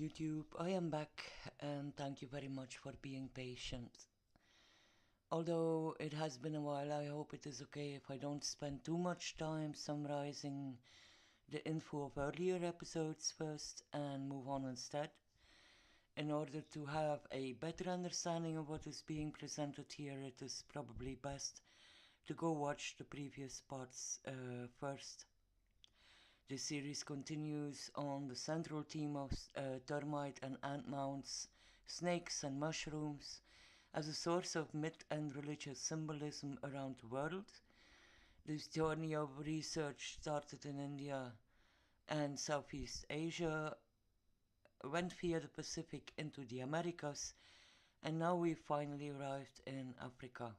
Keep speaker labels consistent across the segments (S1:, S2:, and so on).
S1: YouTube, I am back and thank you very much for being patient. Although it has been a while, I hope it is okay if I don't spend too much time summarizing the info of earlier episodes first and move on instead. In order to have a better understanding of what is being presented here, it is probably best to go watch the previous parts first. This series continues on the central theme of termite and ant mounds, snakes and mushrooms, as a source of myth and religious symbolism around the world. This journey of research started in India and Southeast Asia, went via the Pacific into the Americas, and now we finally arrived in Africa.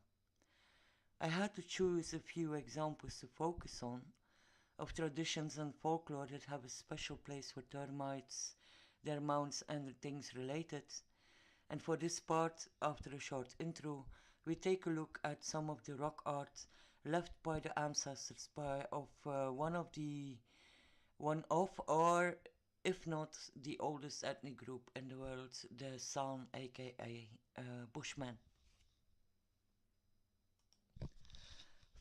S1: I had to choose a few examples to focus on, of traditions and folklore that have a special place for termites, their mounds and the things related. And for this part, after a short intro, we take a look at some of the rock art left by the ancestors of one of, or if not the oldest ethnic group in the world, the San, aka Bushman.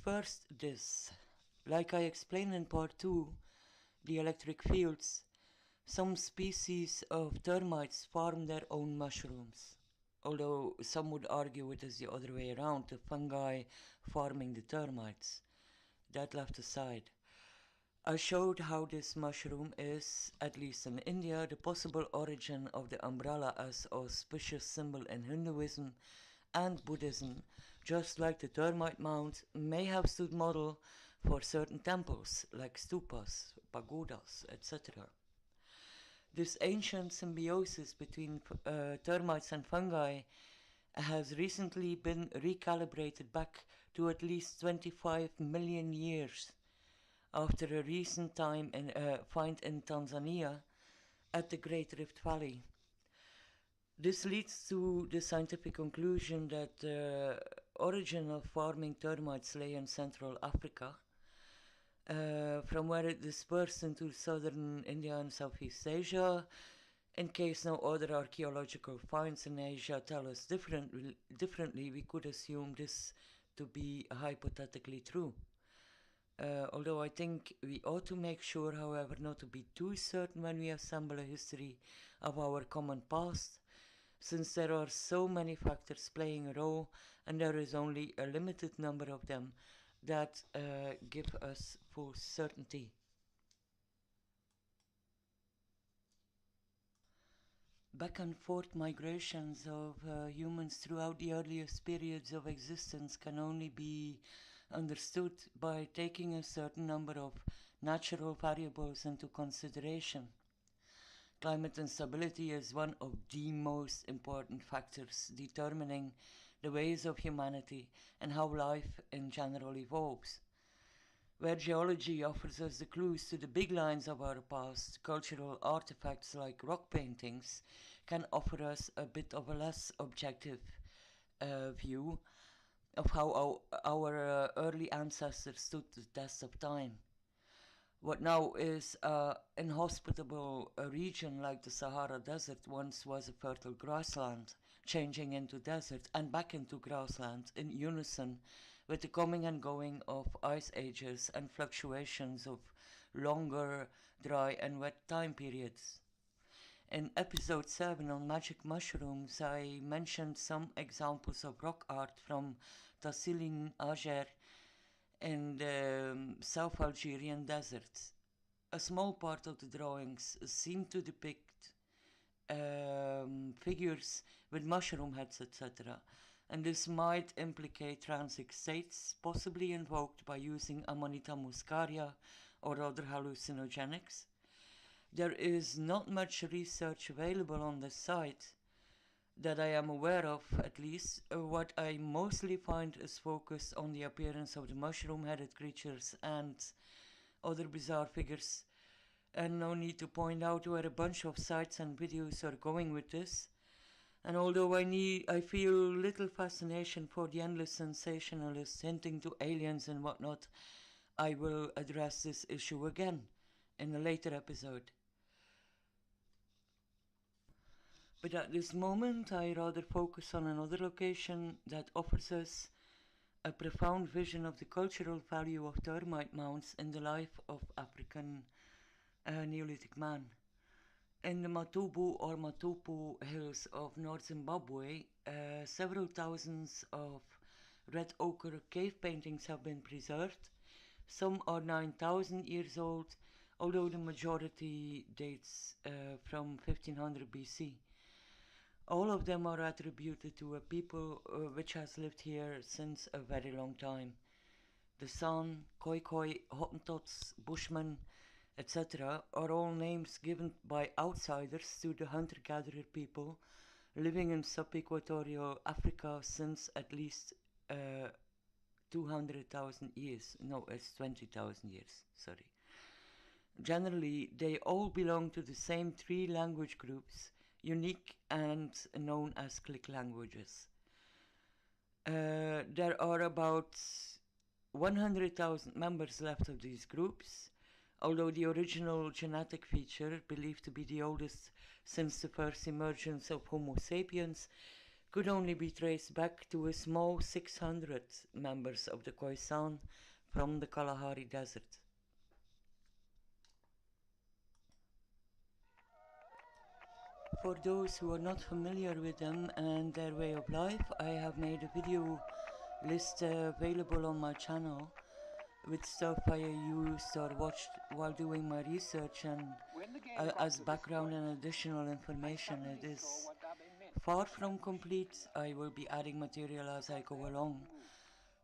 S1: First, this. Like I explained in part 2, the electric fields, some species of termites farm their own mushrooms. Although some would argue it is the other way around, the fungi farming the termites. That left aside. I showed how this mushroom is, at least in India, the possible origin of the umbrella as auspicious symbol in Hinduism and Buddhism, just like the termite mound may have stood model for certain temples like stupas, pagodas, etc. This ancient symbiosis between termites and fungi has recently been recalibrated back to at least 25 million years after a recent find in Tanzania at the Great Rift Valley. This leads to the scientific conclusion that the origin of farming termites lay in Central Africa, from where it dispersed into southern India and Southeast Asia. In case no other archaeological finds in Asia tell us differently, we could assume this to be hypothetically true. Although I think we ought to make sure, however, not to be too certain when we assemble a history of our common past, since there are so many factors playing a role and there is only a limited number of them that give us full certainty. Back and forth migrations of humans throughout the earliest periods of existence can only be understood by taking a certain number of natural variables into consideration. Climate instability is one of the most important factors determining the ways of humanity and how life in general evolves. Where geology offers us the clues to the big lines of our past, cultural artifacts like rock paintings can offer us a bit of a less objective view of how our early ancestors stood the test of time. What now is an inhospitable region like the Sahara Desert once was a fertile grassland, changing into desert and back into grassland in unison with the coming and going of ice ages and fluctuations of longer, dry and wet time periods. In episode 7 on magic mushrooms, I mentioned some examples of rock art from Tassilin Ager in the South Algerian desert. A small part of the drawings seem to depict figures with mushroom heads, etc. And this might implicate transic states, possibly invoked by using Amanita muscaria or other hallucinogenics. There is not much research available on this site that I am aware of, at least. What I mostly find is focused on the appearance of the mushroom-headed creatures and other bizarre figures, and no need to point out where a bunch of sites and videos are going with this. And although I feel little fascination for the endless sensationalists hinting to aliens and whatnot, I will address this issue again in a later episode. But at this moment, I rather focus on another location that offers us a profound vision of the cultural value of termite mounds in the life of African Neolithic man. In the Matubu or Matupu hills of North Zimbabwe, several thousands of red ochre cave paintings have been preserved. Some are 9,000 years old, although the majority dates from 1500 BC. All of them are attributed to a people which has lived here since a very long time. The San, Khoi, Hottentots, Bushman, etc. are all names given by outsiders to the hunter-gatherer people living in sub-equatorial Africa since at least 200,000 years. No, it's 20,000 years, sorry. Generally, they all belong to the same three language groups, unique and known as click languages. There are about 100,000 members left of these groups, although the original genetic feature, believed to be the oldest since the first emergence of Homo sapiens, could only be traced back to a small 600 members of the Khoisan from the Kalahari desert. For those who are not familiar with them and their way of life, I have made a video list available on my channel with stuff I used or watched while doing my research, and as background and additional information. It is far from complete. I will be adding material as I go along,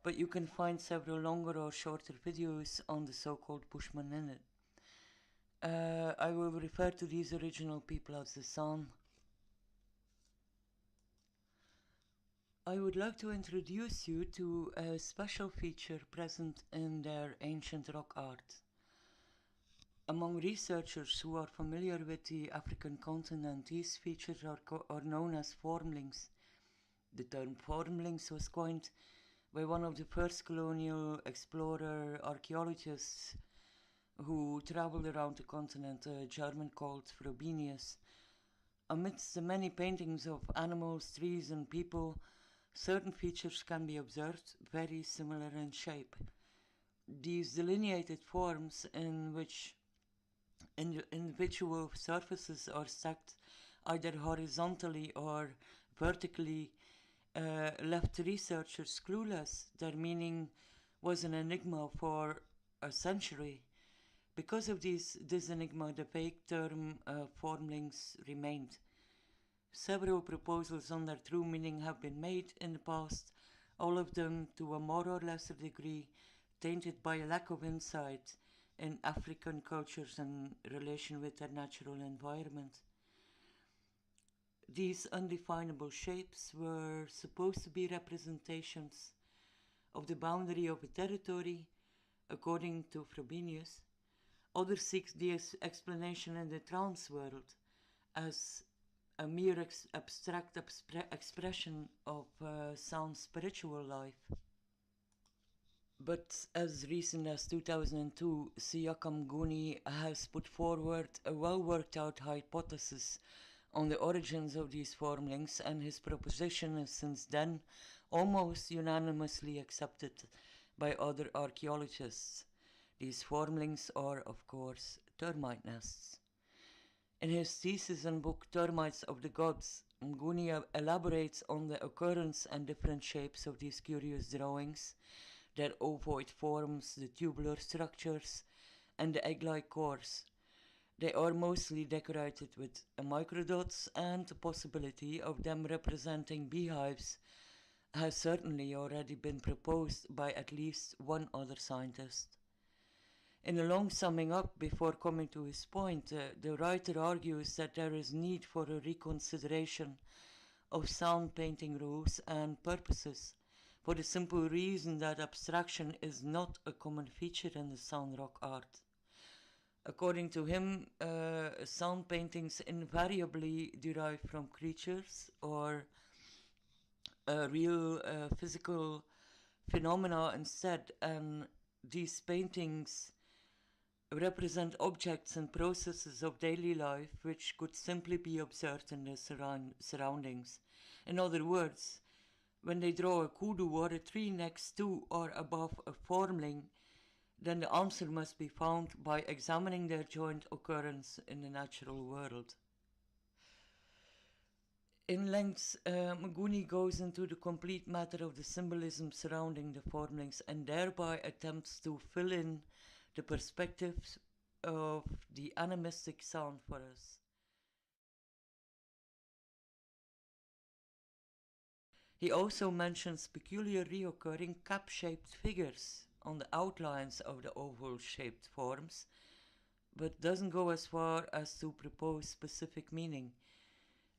S1: but you can find several longer or shorter videos on the so-called Bushman in it. I will refer to these original people as the San. I would like to introduce you to a special feature present in their ancient rock art. Among researchers who are familiar with the African continent, these features are known as formlings. The term formlings was coined by one of the first colonial explorer archaeologists who traveled around the continent, a German called Frobenius. Amidst the many paintings of animals, trees and people, certain features can be observed very similar in shape. These delineated forms in which individual surfaces are stacked either horizontally or vertically left researchers clueless. Their meaning was an enigma for a century. Because of this enigma, the vague term formlings remained. Several proposals on their true meaning have been made in the past, all of them to a more or lesser degree tainted by a lack of insight in African cultures and relation with their natural environment. These undefinable shapes were supposed to be representations of the boundary of a territory, according to Frobenius. Others seek the explanation in the trance world as a mere abstract expression of sound spiritual life. But as recent as 2002, Siyakha Mguni has put forward a well-worked out hypothesis on the origins of these formlings, and his proposition is since then almost unanimously accepted by other archaeologists. These formlings are, of course, termite nests. In his thesis and book Termites of the Gods, Mguni elaborates on the occurrence and different shapes of these curious drawings, their ovoid forms, the tubular structures, and the egg-like cores. They are mostly decorated with microdots, and the possibility of them representing beehives has certainly already been proposed by at least one other scientist. In a long summing up, before coming to his point, the writer argues that there is need for a reconsideration of sound painting rules and purposes, for the simple reason that abstraction is not a common feature in the sound rock art. According to him, sound paintings invariably derive from creatures or real physical phenomena instead, and these paintings represent objects and processes of daily life which could simply be observed in their surroundings. In other words, when they draw a kudu or a tree next to or above a formling, then the answer must be found by examining their joint occurrence in the natural world. In length, Mguni goes into the complete matter of the symbolism surrounding the formlings and thereby attempts to fill in the perspectives of the animistic sound for us. He also mentions peculiar reoccurring cap-shaped figures on the outlines of the oval-shaped forms, but doesn't go as far as to propose specific meaning.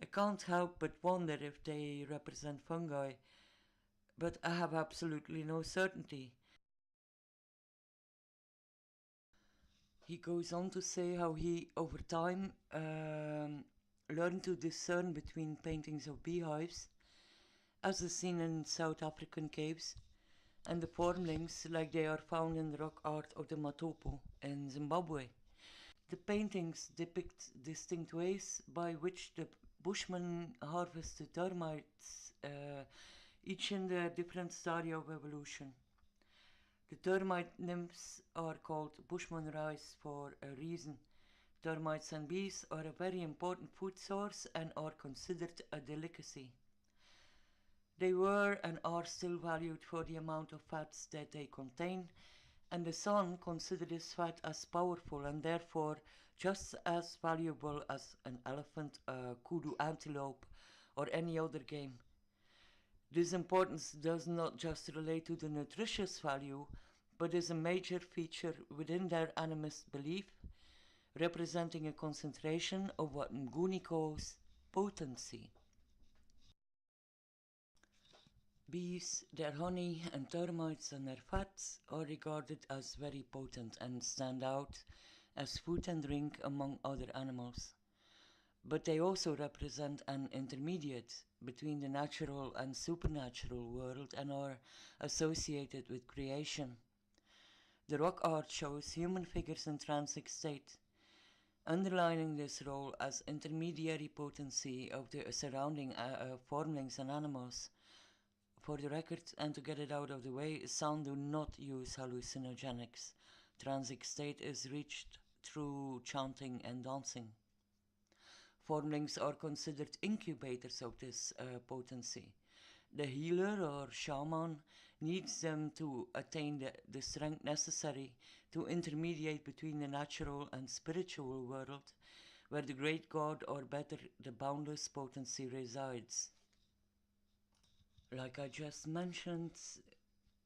S1: I can't help but wonder if they represent fungi, but I have absolutely no certainty. He goes on to say how he, over time, learned to discern between paintings of beehives, as is seen in South African caves, and the formlings like they are found in the rock art of the Matopo in Zimbabwe. The paintings depict distinct ways by which the Bushman harvested termites, each in their different stadia of evolution. The termite nymphs are called Bushman rice for a reason. Termites and bees are a very important food source and are considered a delicacy. They were and are still valued for the amount of fats that they contain, and the San considered this fat as powerful and therefore just as valuable as an elephant, a kudu antelope, or any other game. This importance does not just relate to the nutritious value, but is a major feature within their animist belief, representing a concentration of what Mguni calls potency. Bees, their honey, and termites and their fats are regarded as very potent and stand out as food and drink among other animals. But they also represent an intermediate between the natural and supernatural world and are associated with creation. The rock art shows human figures in transic state, underlining this role as intermediary potency of the surrounding formlings and animals. For the record, and to get it out of the way, sound do not use hallucinogenics. Transic state is reached through chanting and dancing. Formlings are considered incubators of this potency. The healer or shaman needs them to attain the strength necessary to intermediate between the natural and spiritual world, where the great god or better the boundless potency resides. Like I just mentioned,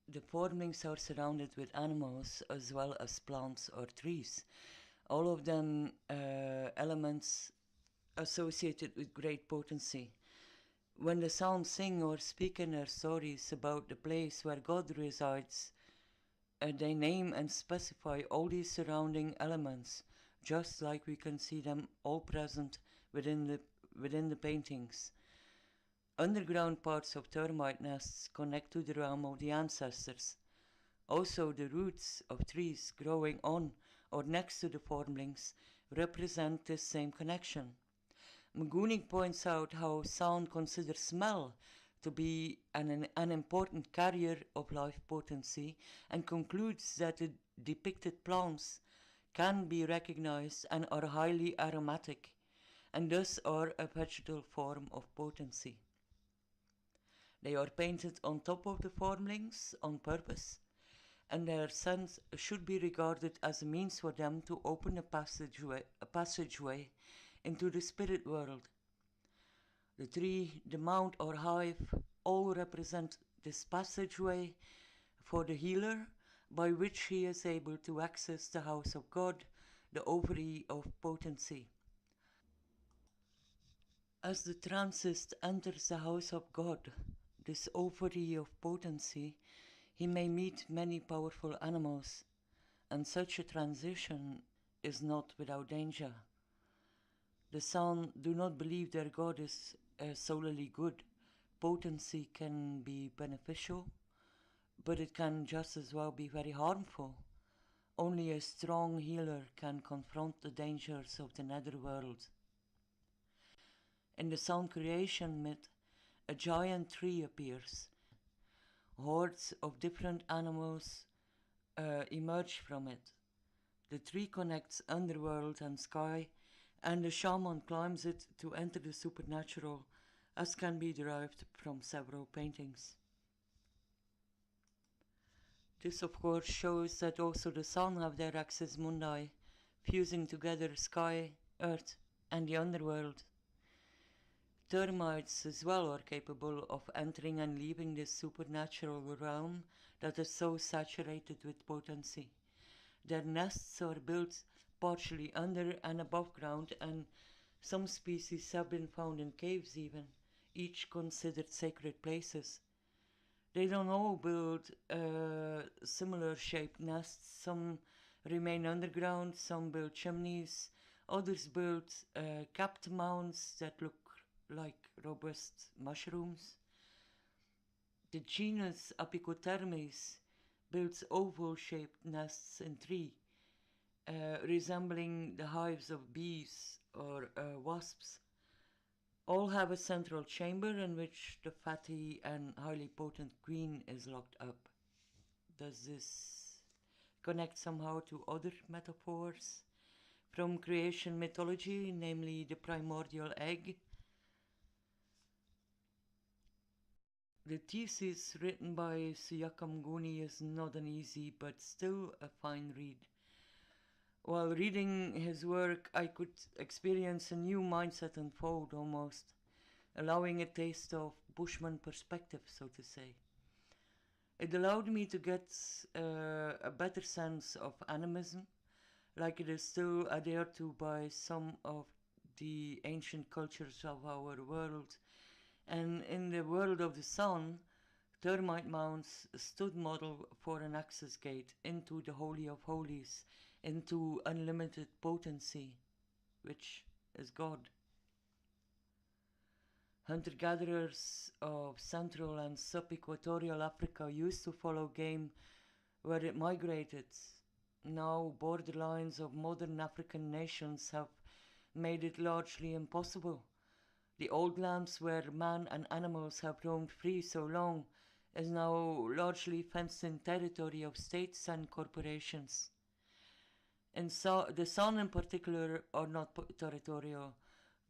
S1: the formlings are surrounded with animals as well as plants or trees. All of them elements associated with great potency. When the sounds sing or speak in their stories about the place where God resides, they name and specify all these surrounding elements, just like we can see them all present within the paintings. Underground parts of termite nests connect to the realm of the ancestors. Also, the roots of trees growing on or next to the formlings represent this same connection. Mguni points out how sound considers smell to be an important carrier of life potency and concludes that the depicted plants can be recognized and are highly aromatic and thus are a vegetal form of potency. They are painted on top of the formlings on purpose, and their scent should be regarded as a means for them to open a passageway into the spirit world. The tree, the mount or hive all represent this passageway for the healer by which he is able to access the house of God, the ovary of potency. As the transist enters the house of God, this ovary of potency, he may meet many powerful animals, and such a transition is not without danger. The San do not believe their God is solely good. Potency can be beneficial, but it can just as well be very harmful. Only a strong healer can confront the dangers of the netherworld. In the sound creation myth, a giant tree appears. Hordes of different animals emerge from it. The tree connects underworld and sky, and the shaman climbs it to enter the supernatural, as can be derived from several paintings. This of course shows that also the sun have their axis mundi, fusing together sky, earth, and the underworld. Termites as well are capable of entering and leaving this supernatural realm that is so saturated with potency. Their nests are built partially under and above ground, and some species have been found in caves even, each considered sacred places. They don't all build similar shaped nests. Some remain underground, some build chimneys, others build capped mounds that look like robust mushrooms. The genus Apicotermes builds oval-shaped nests in tree, resembling the hives of bees or wasps. All have a central chamber in which the fatty and highly potent queen is locked up. Does this connect somehow to other metaphors from creation mythology, namely the primordial egg? The thesis written by Siyakha Mguni is not an easy but still a fine read. While reading his work, I could experience a new mindset unfold almost, allowing a taste of Bushman perspective, so to say. It allowed me to get a better sense of animism, like it is still adhered to by some of the ancient cultures of our world. And in the world of the sun, termite mounds stood model for an access gate into the Holy of Holies, into unlimited potency, which is God. Hunter-gatherers of Central and sub-equatorial Africa used to follow game where it migrated. Now borderlines of modern African nations have made it largely impossible. The old lands where man and animals have roamed free so long is now largely fenced-in territory of states and corporations. And so the sun in particular are not territorial,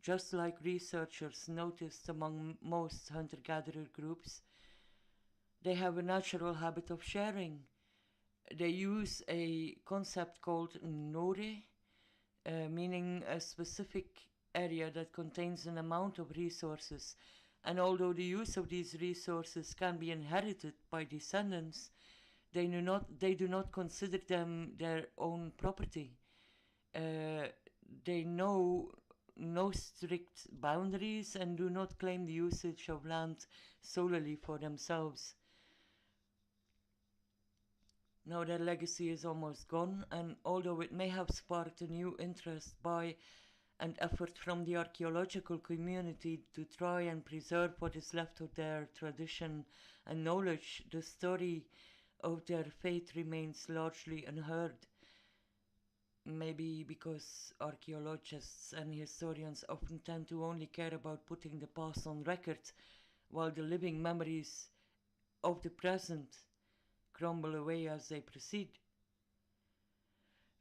S1: just like researchers noticed among most hunter-gatherer groups. They have a natural habit of sharing. They use a concept called nore, meaning a specific area that contains an amount of resources, and although the use of these resources can be inherited by descendants, they do not consider them their own property. They know no strict boundaries and do not claim the usage of land solely for themselves. Now their legacy is almost gone, and although it may have sparked a new interest by and effort from the archaeological community to try and preserve what is left of their tradition and knowledge, the story of their fate remains largely unheard. Maybe because archaeologists and historians often tend to only care about putting the past on record, while the living memories of the present crumble away as they proceed.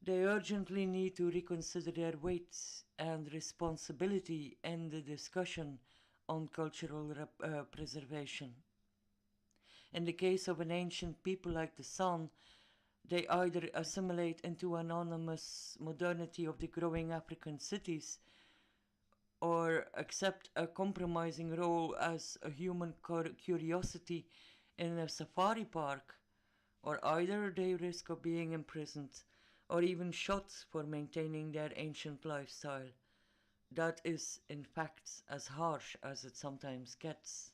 S1: They urgently need to reconsider their weight and responsibility in the discussion on cultural preservation. In the case of an ancient people like the San, they either assimilate into anonymous modernity of the growing African cities or accept a compromising role as a human curiosity in a safari park, or either they risk of being imprisoned or even shot for maintaining their ancient lifestyle. That is, in fact, as harsh as it sometimes gets.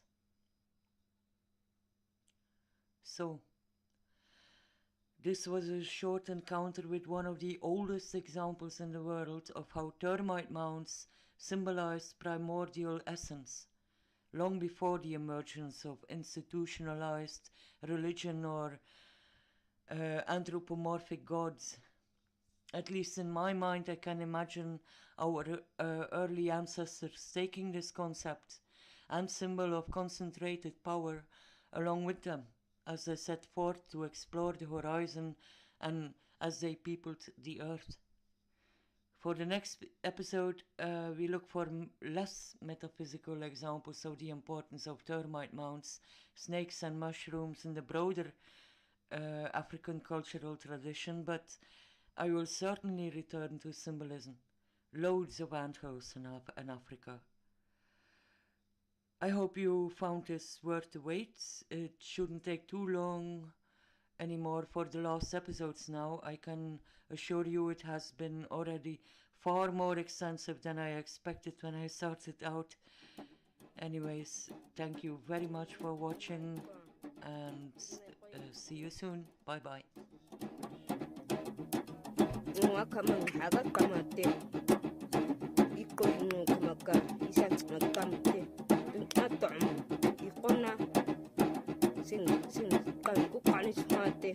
S1: So, this was a short encounter with one of the oldest examples in the world of how termite mounds symbolized primordial essence, long before the emergence of institutionalized religion or anthropomorphic gods. At least in my mind, I can imagine our early ancestors taking this concept and symbol of concentrated power along with them as they set forth to explore the horizon and as they peopled the earth. For the next episode, we look for less metaphysical examples of the importance of termite mounds, snakes, and mushrooms in the broader African cultural tradition, but I will certainly return to symbolism. Loads of anthills in Africa. I hope you found this worth the wait. It shouldn't take too long anymore for the last episodes now. I can assure you it has been already far more extensive than I expected when I started out. Anyways, thank you very much for watching and see you soon. Bye bye.
S2: Sing kan ku kanis mate